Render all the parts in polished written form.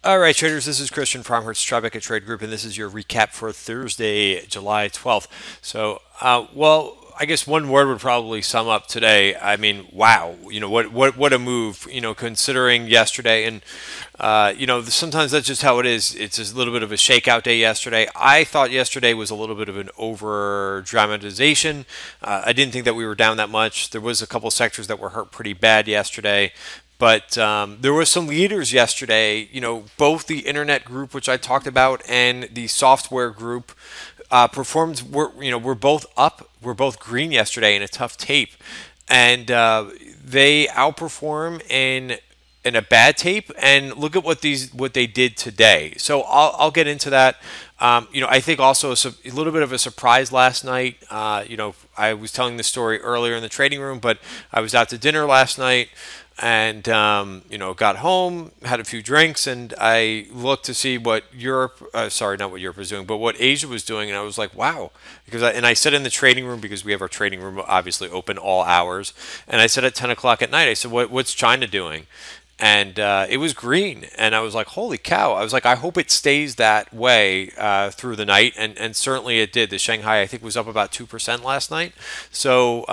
All right, traders, this is Christian from Hertz Tribeca Trade Group, and this is your recap for Thursday, July 12th. I guess one word would probably sum up today. I mean, wow, what a move, considering yesterday. And, sometimes that's just how it is. It's a little bit of a shakeout day yesterday. I thought yesterday was a little bit of an over dramatization. I didn't think that we were down that much. There was a couple sectors that were hurt pretty bad yesterday. But there were some leaders yesterday, both the internet group, which I talked about, and the software group performed. We're both up. We're both green yesterday in a tough tape, and they outperform in a bad tape. And look at what they did today. So I'll get into that. I think also a little bit of a surprise last night. I was telling the story earlier in the trading room, but I was out to dinner last night and got home, had a few drinks, and I looked to see what sorry, not what Europe was doing, but what Asia was doing, and I was like, wow, because I said in the trading room, because we have our trading room obviously open all hours, and I said at 10 o'clock at night, I said, what's China doing? And it was green, and I was like, holy cow. I was like, I hope it stays that way through the night, and certainly it did. The Shanghai, I think, was up about 2% last night, so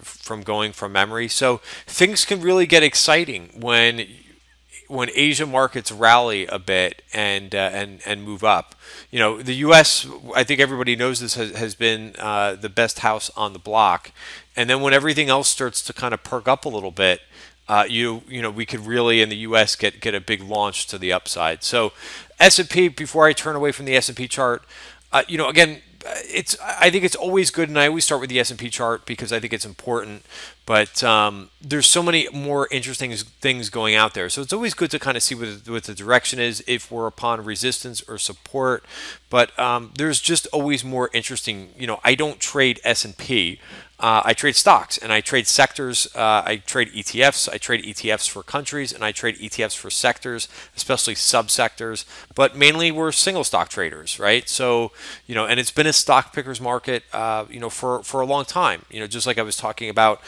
from going from memory. So things can really get exciting when Asia markets rally a bit and move up. The U.S., I think everybody knows this, has been the best house on the block, and then when everything else starts to kind of perk up a little bit, we could really in the U.S. get a big launch to the upside. So S&P, before I turn away from the S&P chart, again, I think it's always good, and I always start with the S&P chart because I think it's important. But there's so many more interesting things going out there, so it's always good to kind of see what the direction is, if we're upon resistance or support. But there's just always more interesting. I don't trade S&P. I trade stocks and I trade sectors. I trade ETFs. I trade ETFs for countries and I trade ETFs for sectors, especially subsectors. But mainly we're single stock traders, right? So, and it's been a stock pickers market, for a long time. Just like I was talking about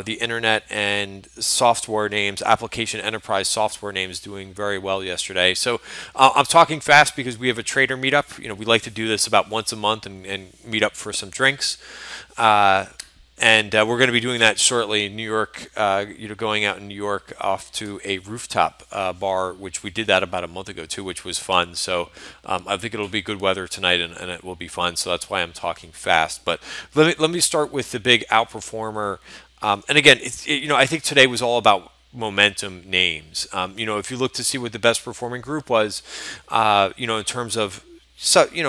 the internet and software names, application enterprise software names doing very well yesterday. So I'm talking fast because we have a trader meetup. We like to do this about once a month and meet up for some drinks. And we're going to be doing that shortly in New York, going out in New York off to a rooftop bar, which we did that about a month ago too, which was fun. So I think it'll be good weather tonight and it will be fun. So that's why I'm talking fast. But let me start with the big outperformer. And again, I think today was all about momentum names. If you look to see what the best performing group was, in terms of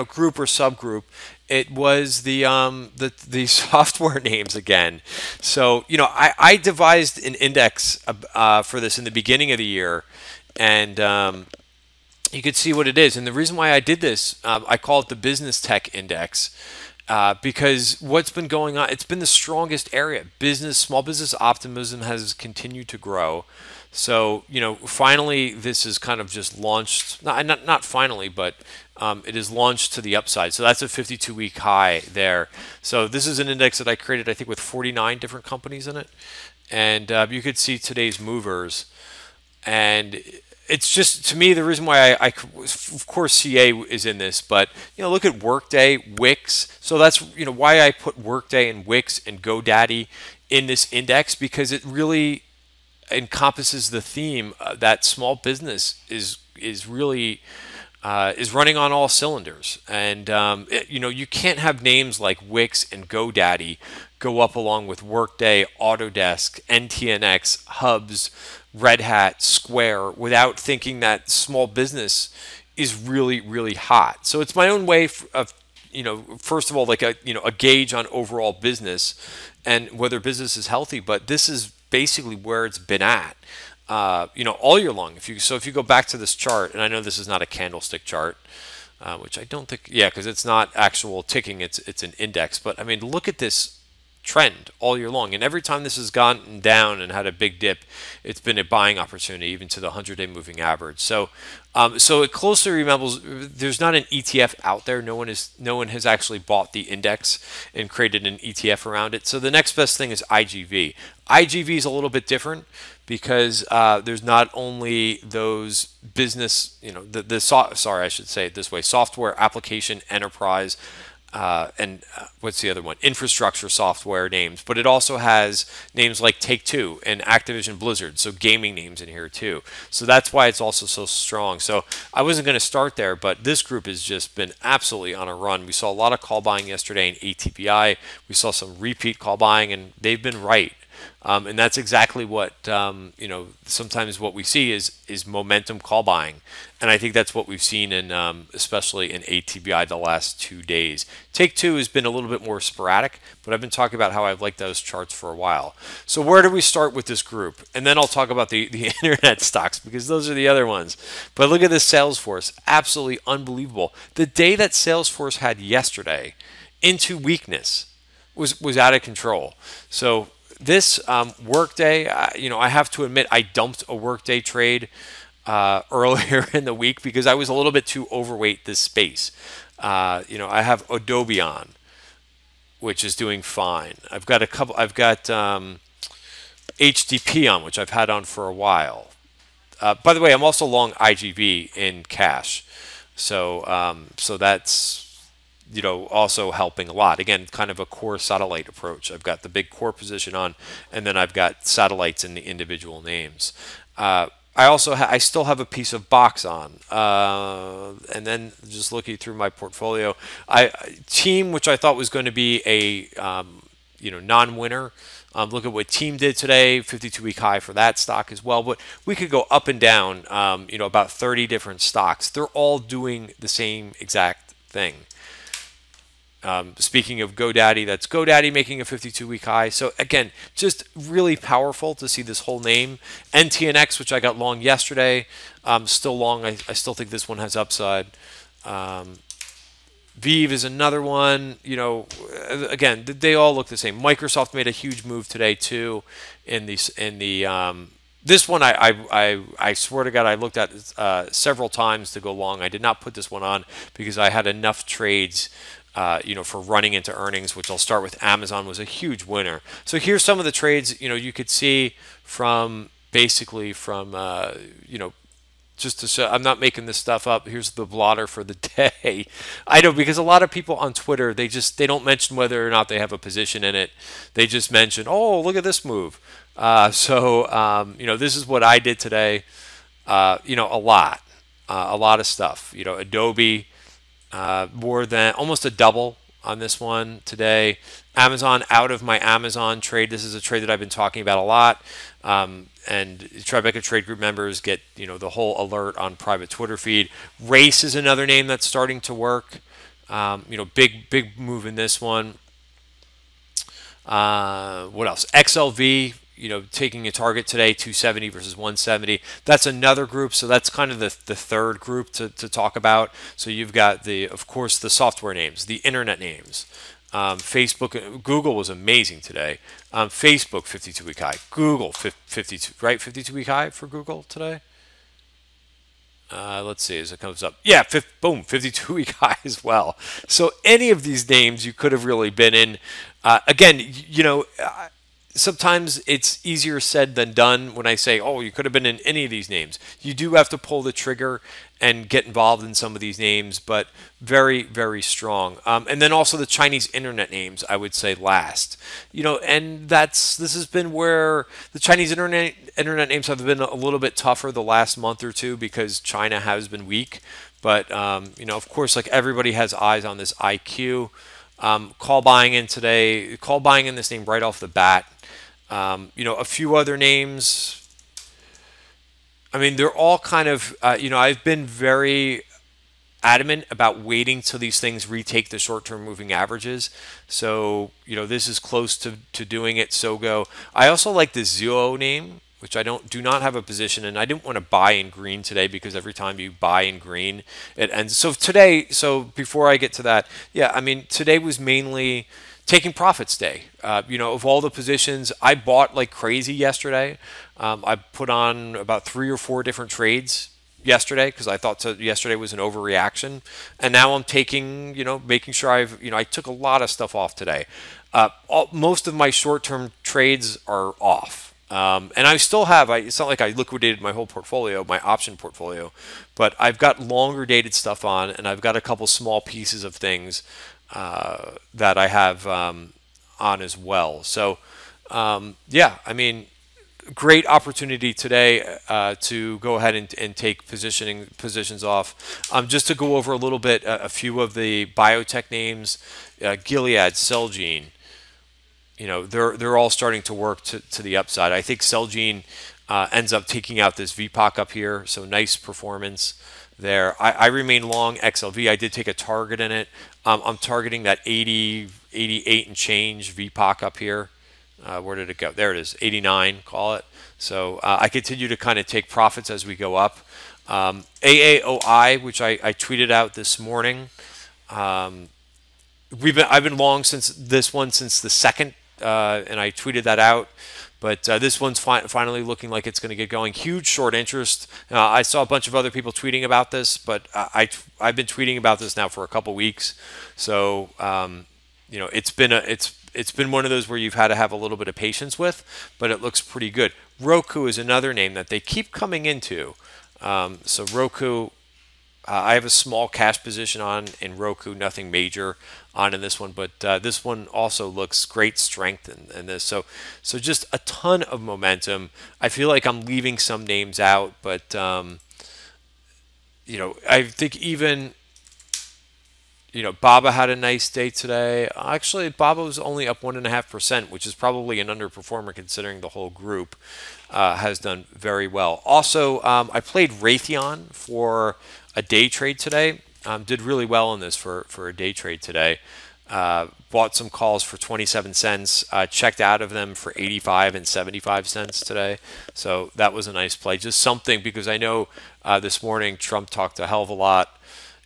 group or subgroup, it was the software names again. So I devised an index for this in the beginning of the year, and you could see what it is. And the reason why I did this, I call it the business tech index. Because what's been going on, it's been the strongest area. Small business optimism has continued to grow. So, finally, this is kind of just launched, not finally, but it is launched to the upside. So that's a 52-week high there. So this is an index that I created, I think, with 49 different companies in it. And you could see today's movers. And it's just, to me, the reason why of course CA is in this, but look at Workday, Wix. So that's why I put Workday and Wix and GoDaddy in this index, because it really encompasses the theme that small business is really is running on all cylinders. And you can't have names like Wix and GoDaddy go up along with Workday, Autodesk, NTNX, Hubs, Red Hat, Square, without thinking that small business is really, really hot. So it's my own way of, first of all, like a gauge on overall business and whether business is healthy. But this is basically where it's been at, all year long. If you go back to this chart, and I know this is not a candlestick chart, which I don't think, yeah, because it's not actual ticking, it's an index. But I mean, look at this trend all year long. And every time this has gone down and had a big dip, it's been a buying opportunity, even to the 100-day moving average. So it closely resembles. There's not an ETF out there. No one has actually bought the index and created an ETF around it. So the next best thing is IGV. IGV is a little bit different because there's not only those business, sorry, I should say it this way: software, application, enterprise, and what's the other one? Infrastructure software names, but it also has names like Take-Two and Activision Blizzard, so gaming names in here too. So that's why it's also so strong. So I wasn't going to start there, but this group has just been absolutely on a run. We saw a lot of call buying yesterday in ATPI. We saw some repeat call buying, and they've been right. And that's exactly what sometimes what we see is momentum call buying, and I think that's what we've seen in especially in ATBI the last 2 days. Take-Two has been a little bit more sporadic, but I've been talking about how I've liked those charts for a while. So where do we start with this group? And then I'll talk about the internet stocks, because those are the other ones. But look at this Salesforce, absolutely unbelievable. The day that Salesforce had yesterday into weakness was out of control. So this workday, I have to admit I dumped a workday trade earlier in the week because I was a little bit too overweight this space. I have Adobe on, which is doing fine. I've got HDP on, which I've had on for a while. By the way, I'm also long IGV in cash, so that's also helping a lot. Again, kind of a core satellite approach. I've got the big core position on, and then I've got satellites in the individual names. I still have a piece of box on, and then just looking through my portfolio, Team, which I thought was going to be a non-winner. Look at what Team did today, 52-week high for that stock as well. But we could go up and down, about 30 different stocks. They're all doing the same exact thing. Speaking of GoDaddy, that's GoDaddy making a 52-week high. So again, just really powerful to see this whole name. NTNX, which I got long yesterday, still long. I still think this one has upside. Vive is another one. Again, they all look the same. Microsoft made a huge move today too. This one, I swear to God, I looked at several times to go long. I did not put this one on because I had enough trades for running into earnings, which I'll start with. Amazon was a huge winner. So here's some of the trades, you could see from just to show, I'm not making this stuff up. Here's the blotter for the day. I know, because a lot of people on Twitter, they don't mention whether or not they have a position in it. They just mention, oh, look at this move. This is what I did today. A lot of stuff. Adobe, more than almost a double on this one today. Amazon, out of my Amazon trade. This is a trade that I've been talking about a lot. And Tribeca Trade Group members get the whole alert on private Twitter feed. Race is another name that's starting to work. Big move in this one. What else? XLV. Taking a target today, 270 versus 170. That's another group. So that's kind of the third group to talk about. So you've got of course, the software names, the internet names. Facebook, Google was amazing today. Facebook 52-week high. Google 52-week high for Google today. Let's see as it comes up. Yeah, boom, 52-week high as well. So any of these names you could have really been in. Again, sometimes it's easier said than done when I say, oh, you could have been in any of these names. You do have to pull the trigger and get involved in some of these names, but very, very strong. And then also the Chinese internet names, I would say last. And this has been where the Chinese internet names have been a little bit tougher the last month or two because China has been weak. But, of course, like everybody has eyes on this IQ. Call buying in today, call buying in this name right off the bat. A few other names. I mean, they're all kind of, I've been very adamant about waiting till these things retake the short-term moving averages. So, this is close to doing it. Sogo. I also like the Zio name, which I do not have a position in. I didn't want to buy in green today because every time you buy in green, it ends. So before I get to that, yeah, I mean, today was mainly taking profits day. Of all the positions, I bought like crazy yesterday. I put on about 3 or 4 different trades yesterday because I thought yesterday was an overreaction, and now I'm taking, making sure I took a lot of stuff off today. Most of my short-term trades are off. And I still have, it's not like I liquidated my whole portfolio, my option portfolio, but I've got longer dated stuff on, and I've got a couple small pieces of things that I have on as well. So, yeah, I mean, great opportunity today to go ahead and take positions off. Just to go over a little bit, a few of the biotech names, Gilead, Celgene, they're all starting to work to the upside. I think Celgene ends up taking out this VPOC up here, so nice performance there. I remain long XLV. I did take a target in it. I'm targeting that 80, 88 and change VPOC up here. Where did it go? There it is, 89, call it. So I continue to kind of take profits as we go up. AAOI, which I tweeted out this morning. I've been long since this one since the second, and I tweeted that out. But this one's finally looking like it's going to get going. Huge short interest. I saw a bunch of other people tweeting about this, but I've been tweeting about this now for a couple weeks. So it's been one of those where you've had to have a little bit of patience with, but it looks pretty good. Roku is another name that they keep coming into. So Roku, I have a small cash position on in Roku, nothing major on in this one, but this one also looks great strength in this. So just a ton of momentum. I feel like I'm leaving some names out, but I think even Baba had a nice day today. Actually, Baba was only up 1.5%, which is probably an underperformer considering the whole group has done very well. Also, I played Raytheon for a day trade today. Did really well in this for a day trade today. Bought some calls for 27 cents. Checked out of them for 85 and 75 cents today. So that was a nice play. Just something, because I know this morning Trump talked a hell of a lot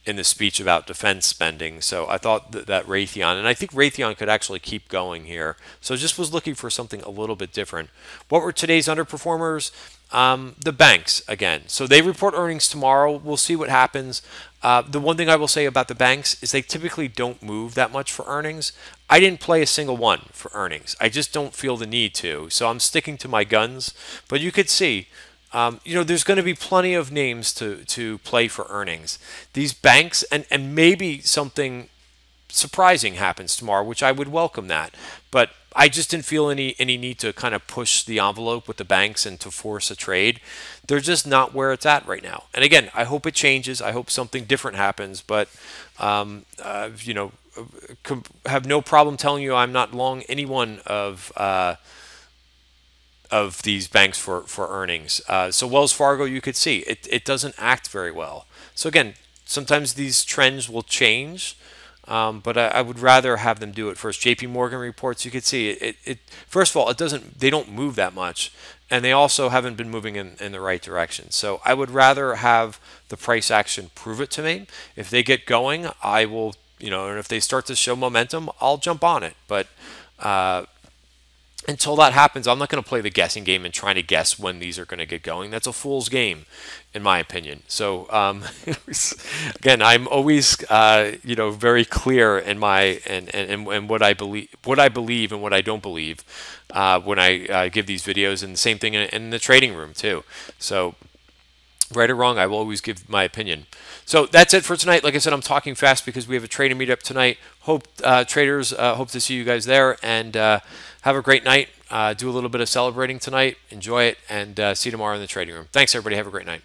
in the speech about defense spending. So I thought that Raytheon, and I think Raytheon could actually keep going here. So just was looking for something a little bit different. What were today's underperformers? The banks again. So they report earnings tomorrow. We'll see what happens. The one thing I will say about the banks is they typically don't move that much for earnings. I didn't play a single one for earnings. I just don't feel the need to. So I'm sticking to my guns. But you could see, there's going to be plenty of names to play for earnings. These banks, and maybe something surprising happens tomorrow, which I would welcome that. But I just didn't feel any need to kind of push the envelope with the banks and to force a trade. They're just not where it's at right now. And again, I hope it changes. I hope something different happens. But have no problem telling you I'm not long any one of these banks for earnings. So Wells Fargo, you could see it doesn't act very well. So again, sometimes these trends will change. But I would rather have them do it first. JP Morgan reports, you could see it. First of all, they don't move that much, and they also haven't been moving in the right direction. So I would rather have the price action prove it to me. If they get going, I will, and if they start to show momentum, I'll jump on it. But until that happens, I'm not going to play the guessing game and trying to guess when these are going to get going. That's a fool's game, in my opinion. So again, I'm always very clear in my and what I believe and what I don't believe when I give these videos, and the same thing in the trading room too. So right or wrong, I will always give my opinion. So that's it for tonight. Like I said, I'm talking fast because we have a trading meetup tonight. Hope traders, hope to see you guys there, and have a great night. Do a little bit of celebrating tonight. Enjoy it, and see you tomorrow in the trading room. Thanks, everybody. Have a great night.